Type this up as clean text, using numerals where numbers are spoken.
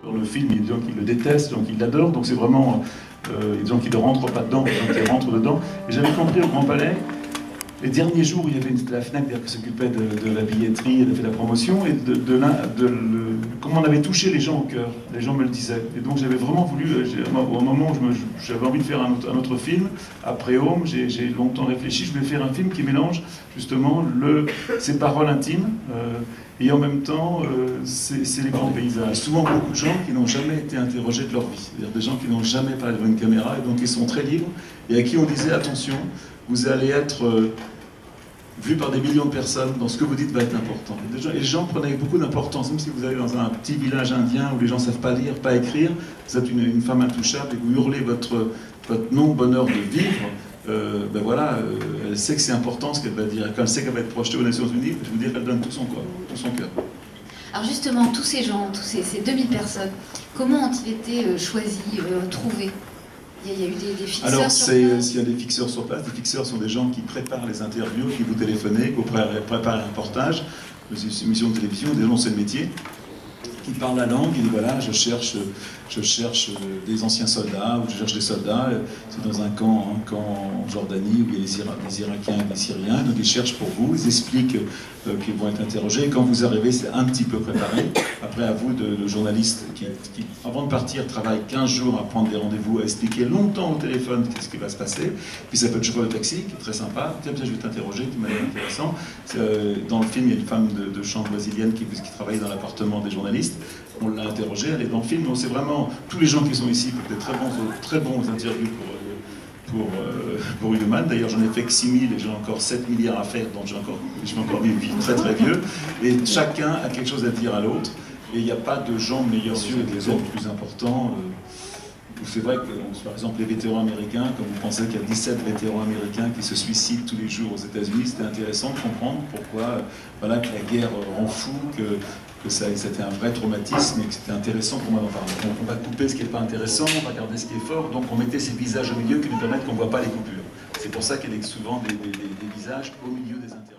dans le film, il y a des gens qui le détestent, des gens qui l'adorent, donc c'est vraiment des gens qui ne rentrent pas dedans, des gens qui rentrent dedans. Et j'avais compris au Grand Palais, les derniers jours où il y avait la FNAC qui s'occupait de la billetterie, elle a fait la promotion, et comment on avait touché les gens au cœur. Les gens me le disaient. Et donc j'avais vraiment voulu, au moment où j'avais envie de faire un autre film, après Home, j'ai longtemps réfléchi, je voulais faire un film qui mélange justement ces paroles intimes, et en même temps, c'est les grands paysages. Souvent beaucoup de gens qui n'ont jamais été interrogés de leur vie, c'est-à-dire des gens qui n'ont jamais parlé devant une caméra, et donc ils sont très libres, et à qui on disait attention, vous allez être vu par des millions de personnes, dans ce que vous dites va être important. Et les gens prenaient beaucoup d'importance, même si vous allez dans un petit village indien où les gens ne savent pas lire, pas écrire, vous êtes une femme intouchable et vous hurlez votre non-bonheur de vivre, ben voilà, elle sait que c'est important ce qu'elle va dire. Et quand elle sait qu'elle va être projetée aux Nations Unies, je vous dis qu'elle donne tout son corps, tout son cœur. Alors justement, tous ces gens, ces 2000 personnes, comment ont-ils été choisis, trouvés? Il y a eu des fixeurs. Alors, sur place. il y a des fixeurs sur place. Les fixeurs sont des gens qui préparent les interviews, qui vous téléphonent, qui vous préparent un reportage, une émission de télévision, des gens c'est le métier, qui parlent la langue, et disent voilà, je cherche des anciens soldats, ou je cherche des soldats, c'est dans un camp en Jordanie où il y a des Irakiens et des Syriens, donc ils cherchent pour vous, ils expliquent qu'ils vont être interrogés, et quand vous arrivez, c'est un petit peu préparé. Après, à vous, le journaliste, qui, avant de partir, travaille 15 jours à prendre des rendez-vous, à expliquer longtemps au téléphone ce qui va se passer, puis ça peut être chauffeur de taxi, qui est très sympa, tiens, je vais t'interroger, de manière intéressante. Dans le film, il y a une femme de chambre brésilienne qui travaille dans l'appartement des journalistes, on l'a interrogée, elle est dans le film, donc c'est vraiment, tous les gens qui sont ici peuvent être très bons interviews pour Human. D'ailleurs, j'en ai fait que 6000 et j'ai encore 7 milliards à faire, donc je vais encore vivre très très vieux. Et chacun a quelque chose à dire à l'autre. Et il n'y a pas de gens meilleurs que les autres, plus importants. C'est vrai que, par exemple, les vétérans américains, comme vous pensez qu'il y a 17 vétérans américains qui se suicident tous les jours aux États-Unis, c'était intéressant de comprendre pourquoi voilà, que la guerre rend fou, que c'était un vrai traumatisme et que c'était intéressant pour moi d'en parler. Donc on va couper ce qui n'est pas intéressant, on va garder ce qui est fort, donc on mettait ces visages au milieu qui nous permettent qu'on ne voit pas les coupures. C'est pour ça qu'il y a souvent des visages au milieu des interviews.